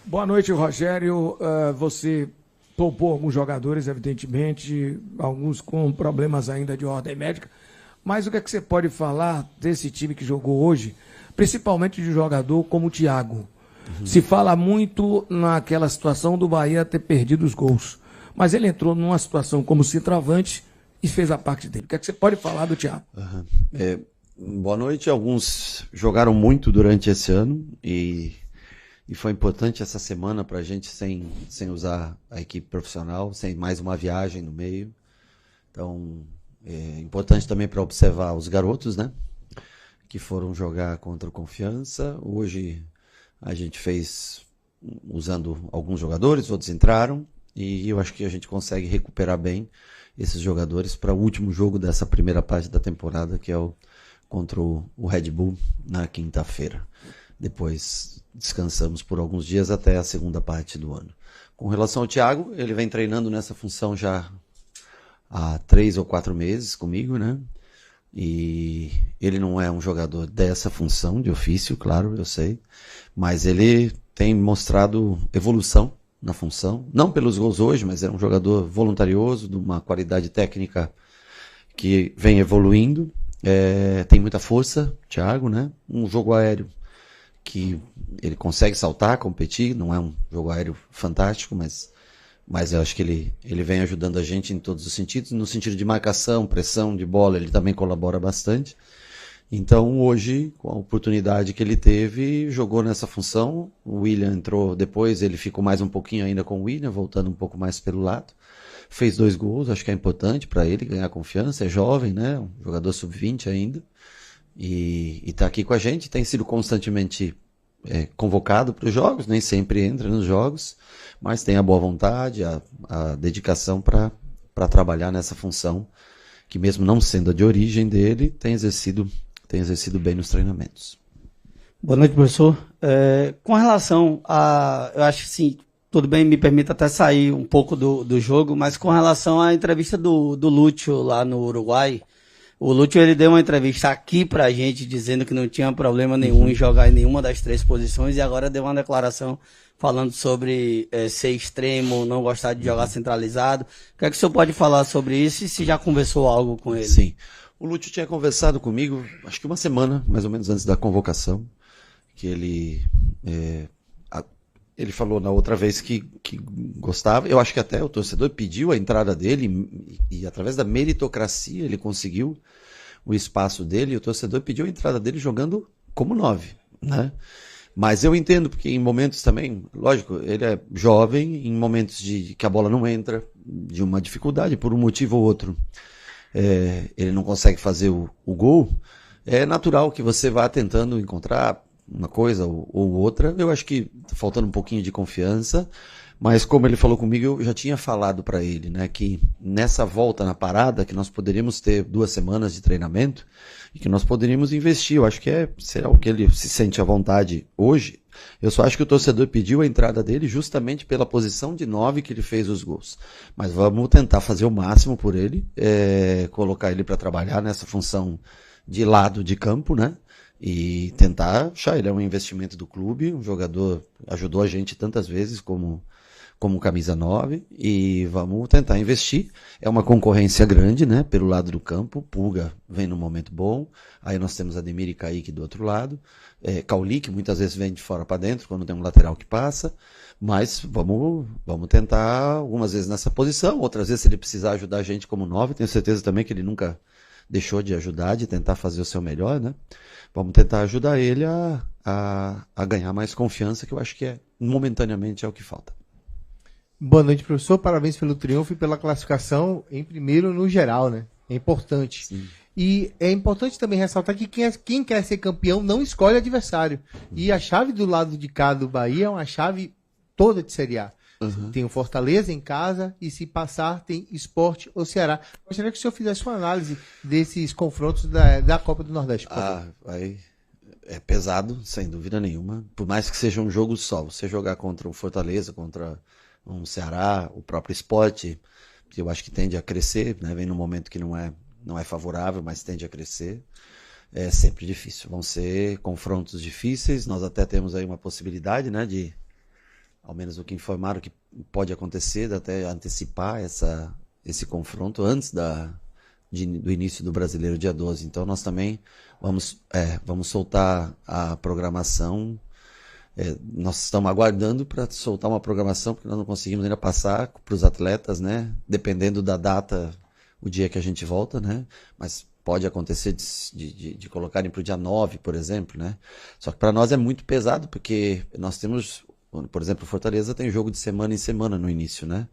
Boa noite, Rogério. Você poupou alguns jogadores, evidentemente, alguns com problemas ainda de ordem médica. Mas o que é que você pode falar desse time que jogou hoje, principalmente de jogador como o Thiago? Se fala muito naquela situação do Bahia ter perdido os gols. Mas ele entrou numa situação como centroavante e fez a parte dele. O que é que você pode falar do Thiago? Boa noite. Alguns jogaram muito durante esse ano e foi importante essa semana para a gente sem usar a equipe profissional, sem mais uma viagem no meio. Então, é importante também para observar os garotos, né? Que foram jogar contra o Confiança. Hoje a gente fez usando alguns jogadores, outros entraram. E eu acho que a gente consegue recuperar bem esses jogadores para o último jogo dessa primeira parte da temporada, que é contra o Red Bull na quinta-feira. Depois descansamos por alguns dias até a segunda parte do ano. Com relação ao Thiago, ele vem treinando nessa função já há 3 ou 4 meses comigo, né? E ele não é um jogador dessa função de ofício, claro, eu sei, mas ele tem mostrado evolução na função, não pelos gols hoje, mas é um jogador voluntarioso, de uma qualidade técnica que vem evoluindo, tem muita força, Thiago, né? Um jogo aéreo que ele consegue saltar, competir, não é um jogo aéreo fantástico, mas eu acho que ele vem ajudando a gente em todos os sentidos, no sentido de marcação, pressão de bola, ele também colabora bastante. Então hoje, com a oportunidade que ele teve, jogou nessa função, o William entrou depois, ele ficou mais um pouquinho ainda com o William, voltando um pouco mais pelo lado, fez 2 gols, acho que é importante para ele ganhar confiança, é jovem, né, um jogador sub-20 ainda, e tá aqui com a gente, tem sido constantemente convocado para os jogos, nem sempre entra nos jogos, mas tem a boa vontade, a dedicação para trabalhar nessa função, que mesmo não sendo a de origem dele, tem exercido bem nos treinamentos. Boa noite, professor. Com relação a... Eu acho que sim, tudo bem, me permita até sair um pouco do jogo, mas com relação à entrevista do Lúcio lá no Uruguai, o Lúcio ele deu uma entrevista aqui pra gente dizendo que não tinha problema nenhum em jogar em nenhuma das 3 posições e agora deu uma declaração falando sobre ser extremo, não gostar de jogar centralizado. O que é que o senhor pode falar sobre isso e se já conversou algo com ele? Sim. O Lúcio tinha conversado comigo, acho que uma semana, mais ou menos antes da convocação, que ele falou na outra vez que gostava. Eu acho que até o torcedor pediu a entrada dele e através da meritocracia ele conseguiu o espaço dele. E o torcedor pediu a entrada dele jogando como 9, né? Mas eu entendo, porque em momentos também, lógico, ele é jovem, em momentos que a bola não entra, de uma dificuldade, por um motivo ou outro, ele não consegue fazer o gol, é natural que você vá tentando encontrar uma coisa ou outra. Eu acho que tá faltando um pouquinho de confiança, mas como ele falou comigo, eu já tinha falado para ele, né, que nessa volta na parada, que nós poderíamos ter 2 semanas de treinamento e que nós poderíamos investir. Eu acho que será o que ele se sente à vontade hoje. Eu só acho que o torcedor pediu a entrada dele justamente pela posição de 9 que ele fez os gols. Mas vamos tentar fazer o máximo por ele, colocar ele para trabalhar nessa função de lado de campo, né? E tentar achar, ele é um investimento do clube, um jogador, ajudou a gente tantas vezes como camisa 9, e vamos tentar investir. É uma concorrência grande, né, pelo lado do campo. Pulga vem num momento bom, aí nós temos Ademir e Kaique do outro lado, Cauli, que muitas vezes vem de fora para dentro, quando tem um lateral que passa, mas vamos tentar algumas vezes nessa posição, outras vezes se ele precisar ajudar a gente como 9, tenho certeza também que ele nunca deixou de ajudar, de tentar fazer o seu melhor, né? Vamos tentar ajudar ele a ganhar mais confiança, que eu acho que momentaneamente é o que falta. Boa noite, professor. Parabéns pelo triunfo e pela classificação em primeiro no geral, né? É importante. Sim. E é importante também ressaltar que quem quer ser campeão não escolhe adversário. E a chave do lado de cá do Bahia é uma chave toda de Série A. Uhum. Tem o Fortaleza em casa e, se passar, tem Sport ou Ceará. Gostaria que o senhor fizesse uma análise desses confrontos da Copa do Nordeste. É pesado, sem dúvida nenhuma. Por mais que seja um jogo só, você jogar contra o Fortaleza, contra um Ceará, o próprio Sport, que eu acho que tende a crescer, né? Vem num momento que não é favorável, mas tende a crescer. É sempre difícil. Vão ser confrontos difíceis. Nós até temos aí uma possibilidade, né, de ao menos o que informaram que pode acontecer, até antecipar esse confronto antes do início do Brasileiro dia 12. Então nós também vamos soltar a programação. Nós estamos aguardando para soltar uma programação, porque nós não conseguimos ainda passar para os atletas, né? Dependendo da data, o dia que a gente volta, né? Mas pode acontecer de colocarem para o dia 9, por exemplo, né? Só que para nós é muito pesado, porque nós temos, por exemplo, o Fortaleza tem jogo de semana em semana no início, né?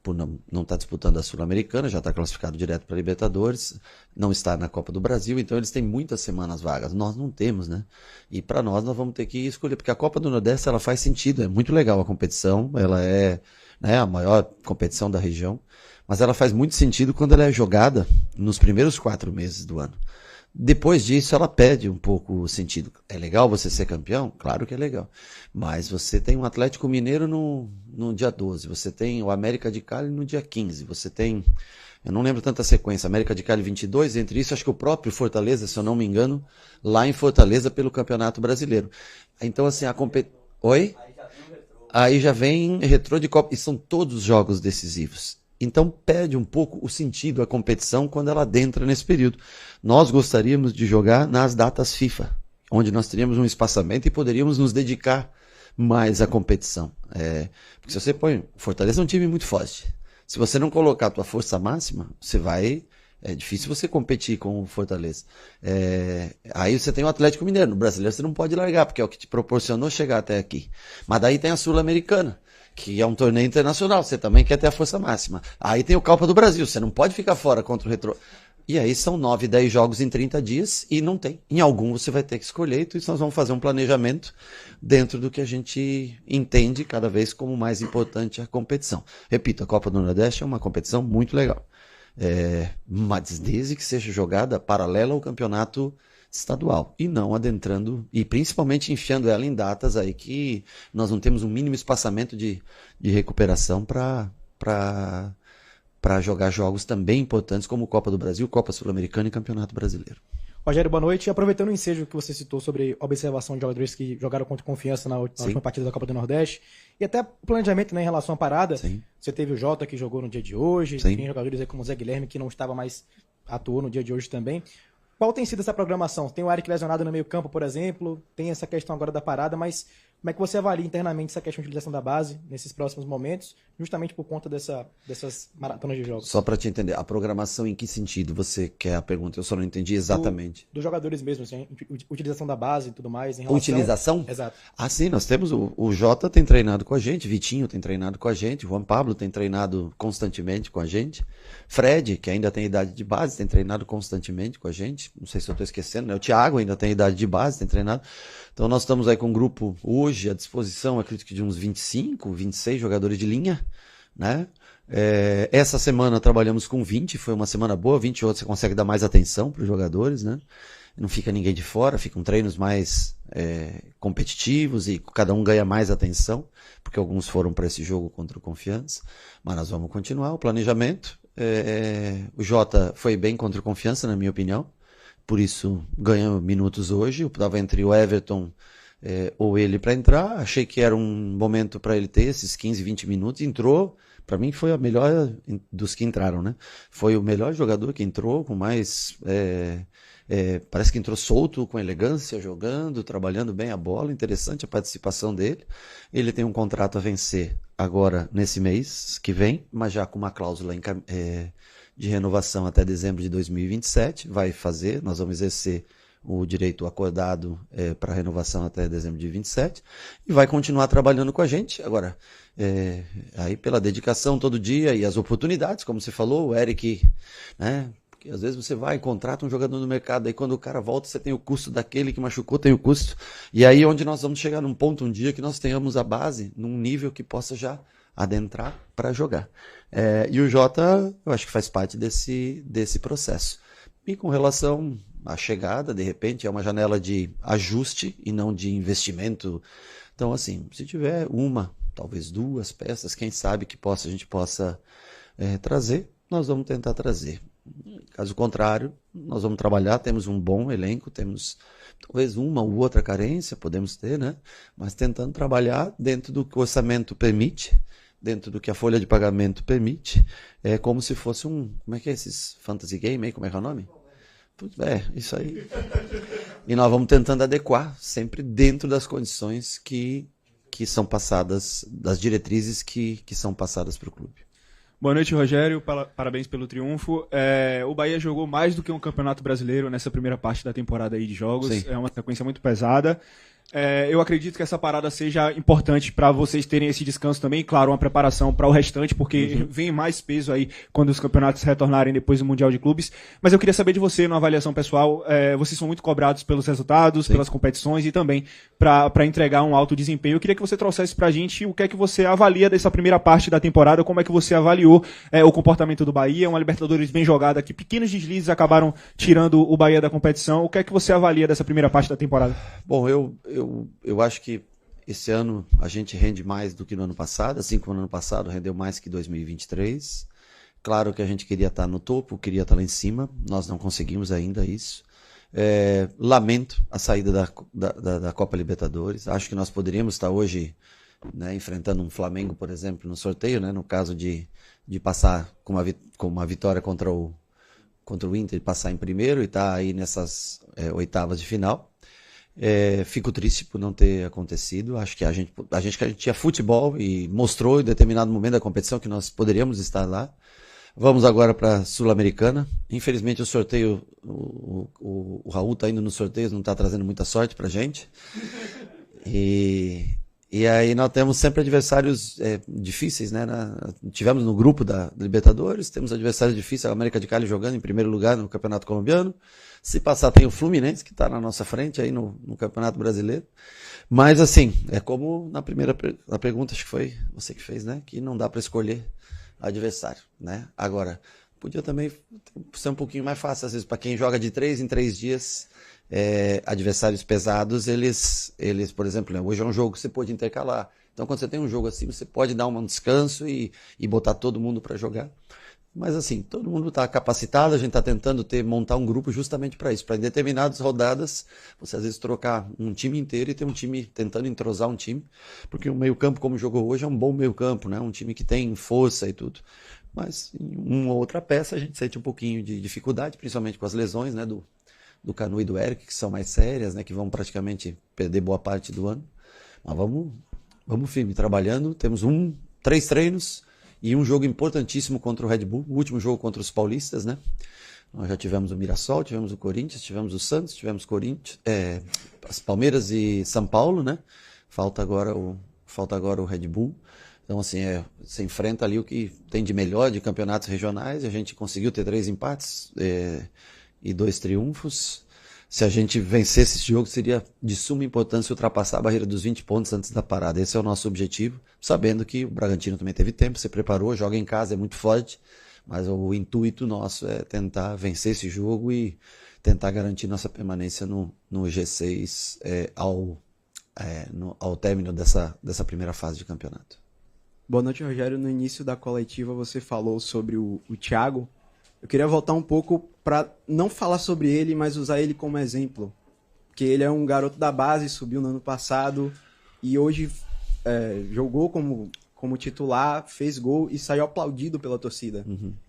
Por não estar disputando a Sul-Americana, já está classificado direto para a Libertadores, não está na Copa do Brasil, então eles têm muitas semanas vagas. Nós não temos, né? E para nós vamos ter que escolher, porque a Copa do Nordeste ela faz sentido, é muito legal a competição, ela é, né, a maior competição da região, mas ela faz muito sentido quando ela é jogada nos primeiros 4 meses do ano. Depois disso, ela perde um pouco o sentido. É legal você ser campeão? Claro que é legal. Mas você tem um Atlético Mineiro no dia 12, você tem o América de Cali no dia 15, você tem, eu não lembro tanta sequência, América de Cali 22, entre isso acho que o próprio Fortaleza, se eu não me engano, lá em Fortaleza pelo Campeonato Brasileiro. Então assim, a competição... Oi? Aí já vem Retrô de Copa, e são todos jogos decisivos. Então perde um pouco o sentido a competição quando ela adentra nesse período. Nós gostaríamos de jogar nas datas FIFA, onde nós teríamos um espaçamento e poderíamos nos dedicar mais à competição. Porque se você põe... Fortaleza é um time muito forte. Se você não colocar a tua força máxima, você vai... É difícil você competir com o Fortaleza. Aí você tem o Atlético Mineiro. No Brasileiro você não pode largar, porque é o que te proporcionou chegar até aqui. Mas daí tem a Sul-Americana, que é um torneio internacional, você também quer ter a força máxima. Aí tem o Copa do Brasil, você não pode ficar fora contra o Retrô. E aí são 9, 10 jogos em 30 dias e não tem. Em algum você vai ter que escolher, então nós vamos fazer um planejamento dentro do que a gente entende cada vez como mais importante a competição. Repito, a Copa do Nordeste é uma competição muito legal. Mas desde que seja jogada paralela ao campeonato estadual e não adentrando e principalmente enfiando ela em datas aí que nós não temos um mínimo espaçamento de recuperação para jogar jogos também importantes como Copa do Brasil, Copa Sul-Americana e Campeonato Brasileiro. Rogério, boa noite. E aproveitando o ensejo que você citou sobre observação de jogadores que jogaram contra Confiança na última partida da Copa do Nordeste e até planejamento, né, em relação à parada, Sim. Você teve o Jota que jogou no dia de hoje, Sim. tem jogadores aí como o Zé Guilherme que não estava mais, atuou no dia de hoje também. Qual tem sido essa programação? Tem o Eric lesionado no meio campo, por exemplo, tem essa questão agora da parada, mas como é que você avalia internamente essa questão de utilização da base nesses próximos momentos, justamente por conta dessas maratonas de jogos? Só para te entender, a programação em que sentido você quer a pergunta? Eu só não entendi exatamente. Dos jogadores mesmo, assim, utilização da base e tudo mais. Em relação... Utilização? Exato. Ah, sim, nós temos o Jota tem treinado com a gente, Vitinho tem treinado com a gente, Juan Pablo tem treinado constantemente com a gente, Fred, que ainda tem idade de base, tem treinado constantemente com a gente, não sei se eu estou esquecendo, né? O Thiago ainda tem idade de base, tem treinado. Então nós estamos aí com um grupo hoje à disposição, acredito que de uns 25, 26 jogadores de linha, né? Essa semana trabalhamos com 20, foi uma semana boa, 20 outros você consegue dar mais atenção para os jogadores, né? Não fica ninguém de fora, ficam treinos mais competitivos e cada um ganha mais atenção, porque alguns foram para esse jogo contra o Confiança, mas nós vamos continuar o planejamento. O Jota foi bem contra o Confiança, na minha opinião, por isso ganhou minutos hoje. Eu estava entre o Everton ou ele para entrar, achei que era um momento para ele ter esses 15, 20 minutos, entrou, para mim foi a melhor dos que entraram, né? Foi o melhor jogador que entrou, com mais... parece que entrou solto, com elegância, jogando, trabalhando bem a bola, interessante a participação dele. Ele tem um contrato a vencer agora nesse mês que vem, mas já com uma cláusula de renovação até dezembro de 2027, vai fazer, nós vamos exercer o direito acordado para renovação até dezembro de 27 e vai continuar trabalhando com a gente. Agora, aí pela dedicação todo dia e as oportunidades, como você falou, o Eric, né? Porque às vezes você vai e contrata um jogador no mercado, aí quando o cara volta você tem o custo daquele que machucou, tem o custo, e aí onde nós vamos chegar num ponto um dia que nós tenhamos a base num nível que possa já adentrar para jogar. E o Jota, eu acho que faz parte desse processo. E com relação à chegada, de repente, é uma janela de ajuste e não de investimento. Então, assim, se tiver uma, talvez 2 peças, quem sabe que a gente possa trazer, nós vamos tentar trazer. Caso contrário, nós vamos trabalhar, temos um bom elenco, temos talvez uma ou outra carência, podemos ter, né? Mas tentando trabalhar dentro do que o orçamento permite, dentro do que a folha de pagamento permite, é como se fosse como é que é esses fantasy game aí, como é que é o nome? Isso aí. E nós vamos tentando adequar, sempre dentro das condições que são passadas, das diretrizes que são passadas para o clube. Boa noite, Rogério. Parabéns pelo triunfo. O Bahia jogou mais do que um campeonato brasileiro nessa primeira parte da temporada aí de jogos. Sim. É uma sequência muito pesada. Eu acredito que essa parada seja importante para vocês terem esse descanso também, e, claro, uma preparação para o restante, porque vem mais peso aí quando os campeonatos retornarem depois do Mundial de Clubes. Mas eu queria saber de você, numa avaliação pessoal, vocês são muito cobrados pelos resultados, pelas competições e também para entregar um alto desempenho. Eu queria que você trouxesse para a gente o que é que você avalia dessa primeira parte da temporada, como é que você avaliou o comportamento do Bahia, uma Libertadores bem jogada, que pequenos deslizes acabaram tirando o Bahia da competição. O que é que você avalia dessa primeira parte da temporada? Bom, eu acho que esse ano a gente rende mais do que no ano passado, assim como no ano passado rendeu mais que 2023. Claro que a gente queria estar no topo, queria estar lá em cima, nós não conseguimos ainda isso. Lamento a saída da Copa Libertadores, acho que nós poderíamos estar hoje, né, enfrentando um Flamengo, por exemplo, no sorteio, né, no caso de passar com uma vitória contra o Inter, passar em primeiro e estar aí nessas oitavas de final. Fico triste por não ter acontecido. Acho que a gente tinha futebol e mostrou em determinado momento da competição que nós poderíamos estar lá. Vamos agora para a Sul-Americana. Infelizmente o sorteio, o Raul está indo nos sorteios, não está trazendo muita sorte para a gente. E aí nós temos sempre adversários difíceis, né? Tivemos no grupo da Libertadores, temos adversários difíceis, a América de Cali jogando em primeiro lugar no Campeonato Colombiano. Se passar, tem o Fluminense, que está na nossa frente aí no Campeonato Brasileiro. Mas, assim, é como na pergunta, acho que foi você que fez, né? Que não dá para escolher adversário, né? Agora, podia também ser um pouquinho mais fácil, às vezes, para quem joga de 3 em 3 dias, adversários pesados, eles, por exemplo, né? Hoje é um jogo que você pode intercalar. Então, quando você tem um jogo assim, você pode dar um descanso e botar todo mundo para jogar. Mas assim, todo mundo está capacitado, a gente está tentando montar um grupo justamente para isso, para em determinadas rodadas, você às vezes trocar um time inteiro e ter um time tentando entrosar um time, porque o meio-campo, como jogou hoje, é um bom meio-campo, né? Um time que tem força e tudo. Mas em uma ou outra peça a gente sente um pouquinho de dificuldade, principalmente com as lesões, né? Do Canu e do Eric, que são mais sérias, né? Que vão praticamente perder boa parte do ano. Mas vamos firme, trabalhando, temos 3 treinos. E um jogo importantíssimo contra o Red Bull, o último jogo contra os paulistas, né? Nós já tivemos o Mirassol, tivemos o Corinthians, tivemos o Santos, tivemos as Palmeiras e São Paulo, né? Falta agora o Red Bull. Então, assim, você enfrenta ali o que tem de melhor de campeonatos regionais. A gente conseguiu ter 3 empates e 2 triunfos. Se a gente vencesse esse jogo, seria de suma importância ultrapassar a barreira dos 20 pontos antes da parada. Esse é o nosso objetivo, sabendo que o Bragantino também teve tempo, se preparou, joga em casa, é muito forte, mas o intuito nosso é tentar vencer esse jogo e tentar garantir nossa permanência no G6 ao término dessa primeira fase de campeonato. Boa noite, Rogério. No início da coletiva você falou sobre o Thiago. Eu queria voltar um pouco para não falar sobre ele, mas usar ele como exemplo. Porque ele é um garoto da base, subiu no ano passado e hoje jogou como titular, fez gol e saiu aplaudido pela torcida.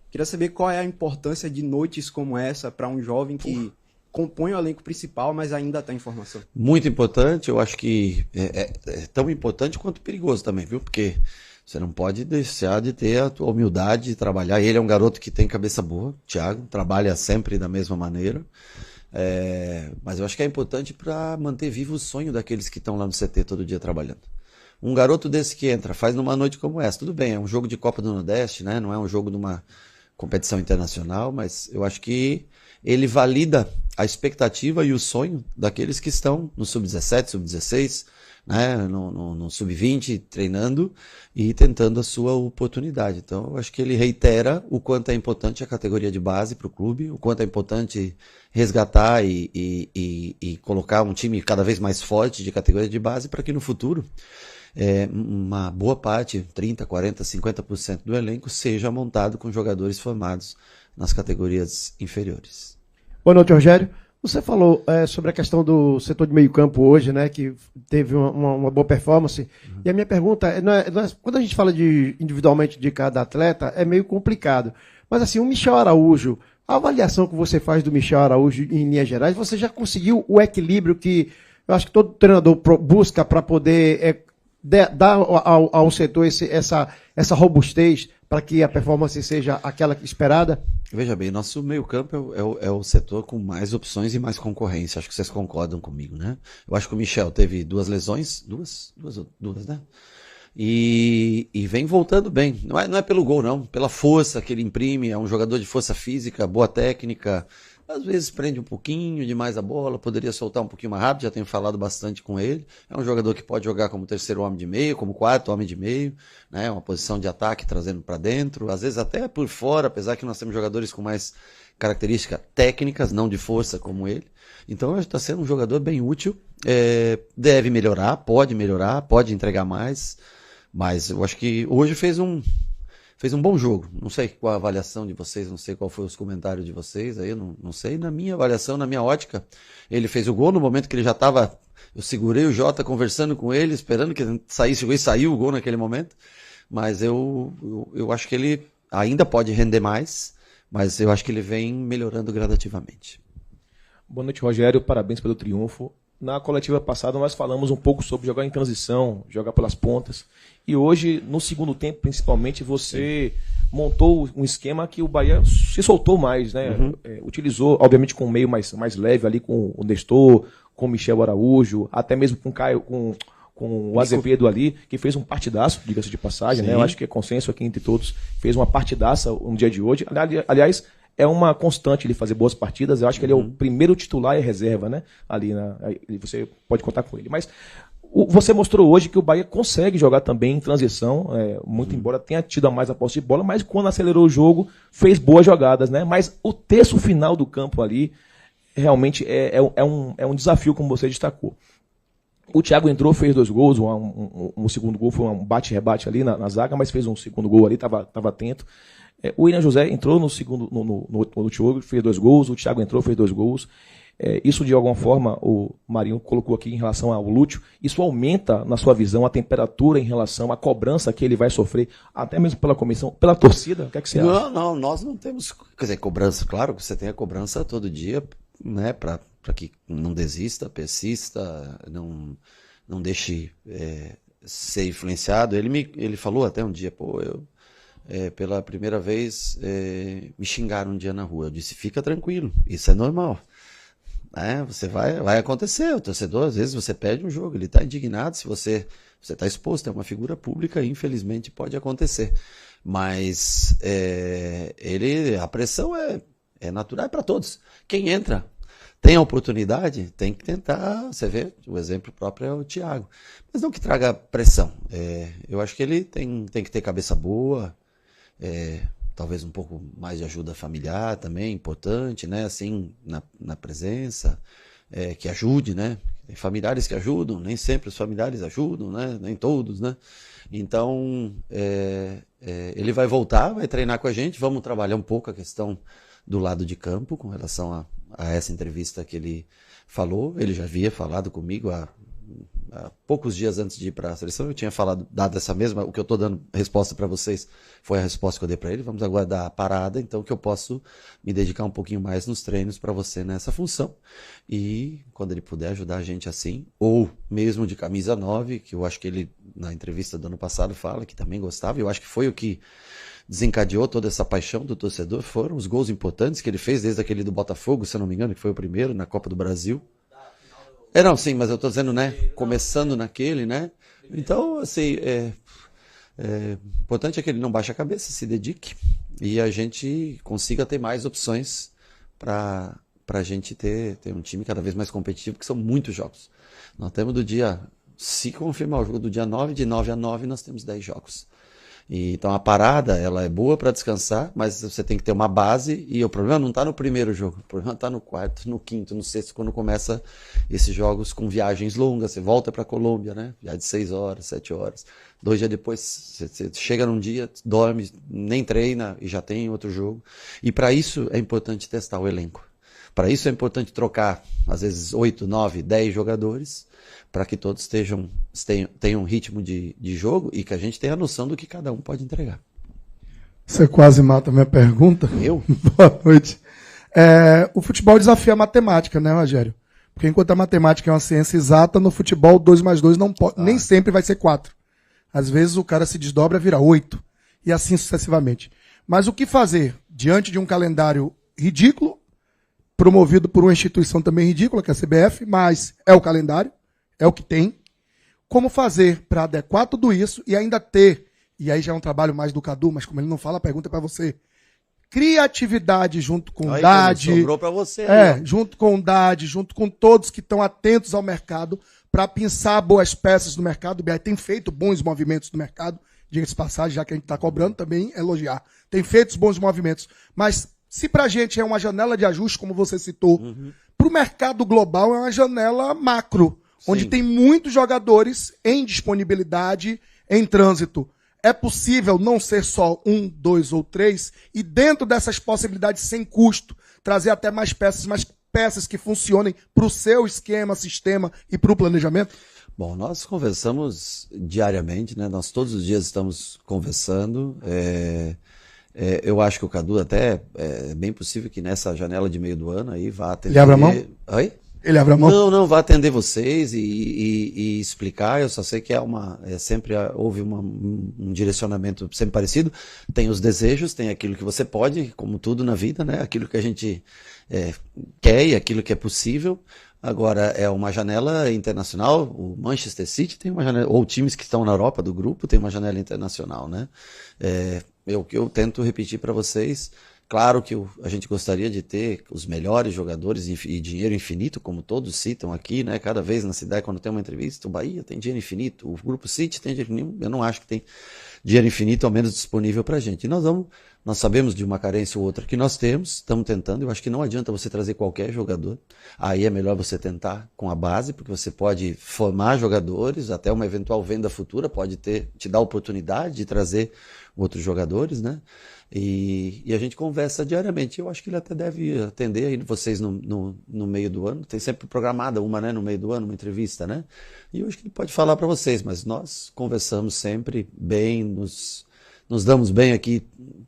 Queria saber qual é a importância de noites como essa para um jovem que compõe o elenco principal, mas ainda está em formação. Muito importante, eu acho que é tão importante quanto perigoso também, viu? Porque você não pode deixar de ter a tua humildade de trabalhar. Ele é um garoto que tem cabeça boa, Thiago, trabalha sempre da mesma maneira. Mas eu acho que é importante para manter vivo o sonho daqueles que estão lá no CT todo dia trabalhando. Um garoto desse que entra, faz numa noite como essa, tudo bem, é um jogo de Copa do Nordeste, né? Não é um jogo de uma competição internacional, mas eu acho que ele valida a expectativa e o sonho daqueles que estão no Sub-17, Sub-16, né, no Sub-20, treinando e tentando a sua oportunidade. Então, eu acho que ele reitera o quanto é importante a categoria de base para o clube, o quanto é importante resgatar e colocar um time cada vez mais forte de categoria de base para que no futuro uma boa parte, 30%, 40%, 50% do elenco seja montado com jogadores formados nas categorias inferiores. Boa noite, Rogério. Você falou sobre a questão do setor de meio campo hoje, né, que teve uma boa performance. E a minha pergunta quando a gente fala individualmente de cada atleta, é meio complicado. Mas assim, o Michel Araújo, a avaliação que você faz do Michel Araújo em linhas gerais, você já conseguiu o equilíbrio que eu acho que todo treinador busca para poder dar ao setor essa robustez para que a performance seja aquela esperada? Veja bem, nosso meio-campo é o setor com mais opções e mais concorrência. Acho que vocês concordam comigo, né? Eu acho que o Michel teve 2 lesões, duas, né? E vem voltando bem. Não é pelo gol, não. Pela força que ele imprime. É um jogador de força física, boa técnica. Às vezes prende um pouquinho demais a bola, poderia soltar um pouquinho mais rápido, já tenho falado bastante com ele. É um jogador que pode jogar como terceiro homem de meio, como quarto homem de meio, né? Uma posição de ataque trazendo para dentro, às vezes até por fora, apesar que nós temos jogadores com mais características técnicas, não de força como ele. Então está sendo um jogador bem útil, deve melhorar, pode entregar mais, mas eu acho que hoje fez um bom jogo. Não sei qual a avaliação de vocês, não sei qual foi os comentários de vocês, aí eu não sei. Na minha avaliação, na minha ótica, ele fez o gol no momento que ele já estava... Eu segurei o Jota conversando com ele, esperando que ele saísse o gol, e saiu o gol naquele momento. Mas eu acho que ele ainda pode render mais, mas eu acho que ele vem melhorando gradativamente. Boa noite, Rogério. Parabéns pelo triunfo. Na coletiva passada nós falamos um pouco sobre jogar em transição, jogar pelas pontas. E hoje, no segundo tempo, principalmente, você montou um esquema que o Bahia se soltou mais, né? Utilizou, obviamente, com um meio mais leve ali, com o Nestor, com o Michel Araújo, até mesmo com o Caio, com o Azevedo ali, que fez um partidaço, diga-se de passagem, né? Eu acho que é consenso aqui entre todos, fez uma partidaça no dia de hoje. Aliás, é uma constante ele fazer boas partidas. Eu acho que ele é o primeiro titular e reserva, né? Ali você pode contar com ele. Mas você mostrou hoje que o Bahia consegue jogar também em transição, muito embora tenha tido a mais a posse de bola, mas quando acelerou o jogo, fez boas jogadas, né? Mas o terço final do campo ali realmente é um desafio, como você destacou. O Thiago entrou, fez 2 gols, um segundo gol foi um bate-rebate ali na zaga, mas fez um segundo gol ali, estava atento. O William José entrou no segundo, no último jogo, fez 2 gols, o Thiago entrou, fez 2 gols. Isso, de alguma forma, o Marinho colocou aqui em relação ao Lúcio, isso aumenta, na sua visão, a temperatura em relação à cobrança que ele vai sofrer, até mesmo pela comissão, pela torcida? O que é que você acha? Não, nós não temos, quer dizer, cobrança, claro que você tem a cobrança todo dia, né, para que não desista, persista, não deixe ser influenciado. Ele falou até um dia, pela primeira vez me xingaram um dia na rua. Eu disse, fica tranquilo, isso é normal. Você vai acontecer, o torcedor, às vezes você perde um jogo, ele está indignado, se você está exposto, é uma figura pública, infelizmente pode acontecer. Mas a pressão é natural para todos. Quem entra, tem a oportunidade, tem que tentar. Você vê, o exemplo próprio é o Thiago. Mas não que traga pressão. Eu acho que ele tem que ter cabeça boa, talvez um pouco mais de ajuda familiar também, importante, né? Assim, na presença, que ajude, né? Tem familiares que ajudam, nem sempre os familiares ajudam, né? Nem todos, né? Então, ele vai voltar, vai treinar com a gente, vamos trabalhar um pouco a questão do lado de campo com relação a essa entrevista que ele falou. Ele já havia falado comigo há poucos dias antes de ir para a seleção. Eu tinha dado essa mesma, o que eu estou dando resposta para vocês foi a resposta que eu dei para ele. Vamos aguardar a parada, então, que eu posso me dedicar um pouquinho mais nos treinos para você nessa função. E quando ele puder ajudar a gente assim, ou mesmo de camisa 9, que eu acho que ele, na entrevista do ano passado, fala que também gostava. Eu acho que foi o que desencadeou toda essa paixão do torcedor. Foram os gols importantes que ele fez, desde aquele do Botafogo, se eu não me engano, que foi o primeiro, na Copa do Brasil. Não, sim, mas eu estou dizendo, né, começando naquele, né, então, assim, importante é que ele não baixe a cabeça, se dedique, e a gente consiga ter mais opções para a gente ter um time cada vez mais competitivo, que são muitos jogos. Nós temos se confirmar o jogo do dia 9, de 9 a 9, nós temos 10 jogos. Então a parada, ela é boa para descansar, mas você tem que ter uma base, e o problema não está no primeiro jogo, o problema está no quarto, no quinto, no sexto, quando começa esses jogos com viagens longas, você volta para a Colômbia, né? Viagem de 6 horas, 7 horas. 2 dias depois, você chega num dia, dorme, nem treina e já tem outro jogo. E para isso é importante testar o elenco. Para isso é importante trocar, às vezes, 8, 9, 10 jogadores, para que todos tenham um ritmo de jogo e que a gente tenha a noção do que cada um pode entregar. Você quase mata a minha pergunta. Eu? Boa noite. O futebol desafia a matemática, né, Rogério? Porque enquanto a matemática é uma ciência exata, no futebol 2 mais 2 não pode, nem sempre vai ser 4. Às vezes o cara se desdobra, vira 8. E assim sucessivamente. Mas o que fazer diante de um calendário ridículo, promovido por uma instituição também ridícula, que é a CBF, mas é o calendário, é o que tem. Como fazer para adequar tudo isso e ainda ter, e aí já é um trabalho mais do Cadu, mas como ele não fala, a pergunta é para você. Criatividade junto com Aí, Dade. sobrou para você. Aí, junto com Dade, junto com todos que estão atentos ao mercado, para pensar boas peças no mercado. O BR tem feito bons movimentos no mercado, diga-se de passagem, já que a gente está cobrando, também elogiar. Tem feito bons movimentos. Mas se para a gente é uma janela de ajuste, como você citou, para o mercado global é uma janela macro, onde tem muitos jogadores em disponibilidade, em trânsito. É possível não ser só 1, 2 ou 3 e dentro dessas possibilidades sem custo, trazer até mais peças que funcionem para o seu esquema, sistema e para o planejamento? Bom, nós conversamos diariamente, né? Nós todos os dias estamos conversando. Eu acho que o Cadu até é bem possível que nessa janela de meio do ano aí vá atender... Ele abre a mão? Oi? Ele abre a mão? Não, vai atender vocês e explicar. Eu só sei que sempre houve um direcionamento sempre parecido. Tem os desejos, tem aquilo que você pode, como tudo na vida, né? Aquilo que a gente quer e aquilo que é possível. Agora, é uma janela internacional. O Manchester City tem uma janela, ou times que estão na Europa do grupo tem uma janela internacional, né? Eu tento repetir para vocês. Claro que a gente gostaria de ter os melhores jogadores e dinheiro infinito, como todos citam aqui, né? Cada vez na cidade, quando tem uma entrevista, o Bahia tem dinheiro infinito, o Grupo City tem dinheiro infinito. Eu não acho que tem dinheiro infinito, ao menos disponível para a gente. E nós sabemos de uma carência ou outra que nós temos, estamos tentando. Eu acho que não adianta você trazer qualquer jogador. Aí é melhor você tentar com a base, porque você pode formar jogadores, até uma eventual venda futura pode te dar a oportunidade de trazer outros jogadores, né? E a gente conversa diariamente. Eu acho que ele até deve atender aí vocês no meio do ano. Tem sempre programada uma, né, no meio do ano, uma entrevista, né? E eu acho que ele pode falar para vocês, mas nós conversamos sempre bem, nos damos bem aqui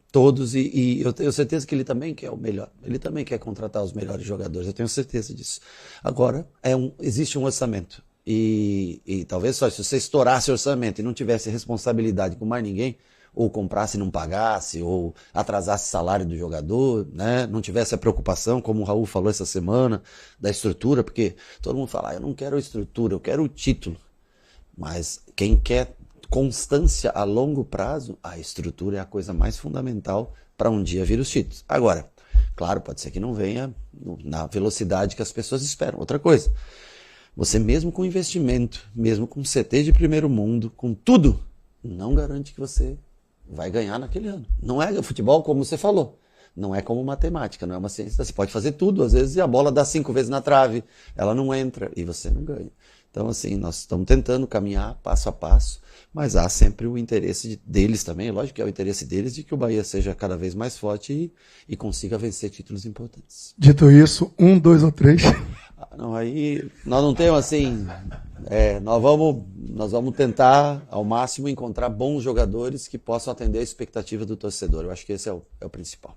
todos e eu tenho certeza que ele também quer o melhor. Ele também quer contratar os melhores jogadores, eu tenho certeza disso. Agora, existe um orçamento. E talvez só se você estourasse o orçamento e não tivesse responsabilidade com mais ninguém, ou comprasse e não pagasse, ou atrasasse o salário do jogador, né? Não tivesse a preocupação, como o Raul falou essa semana, da estrutura, porque todo mundo fala, eu não quero a estrutura, eu quero o título. Mas quem quer constância a longo prazo, a estrutura é a coisa mais fundamental para um dia vir os títulos. Agora, claro, pode ser que não venha na velocidade que as pessoas esperam. Outra coisa, você mesmo com investimento, mesmo com CT de primeiro mundo, com tudo, não garante que você vai ganhar naquele ano. Não é futebol, como você falou. Não é como matemática, não é uma ciência. Você pode fazer tudo, às vezes, e a bola dá 5 vezes na trave, ela não entra e você não ganha. Então, assim, nós estamos tentando caminhar passo a passo, mas há sempre o interesse deles também. Lógico que é o interesse deles de que o Bahia seja cada vez mais forte e consiga vencer títulos importantes. Dito isso, 1, 2 ou 3. Não, aí nós não temos assim. Nós vamos tentar ao máximo encontrar bons jogadores que possam atender a expectativa do torcedor. Eu acho que esse é o principal.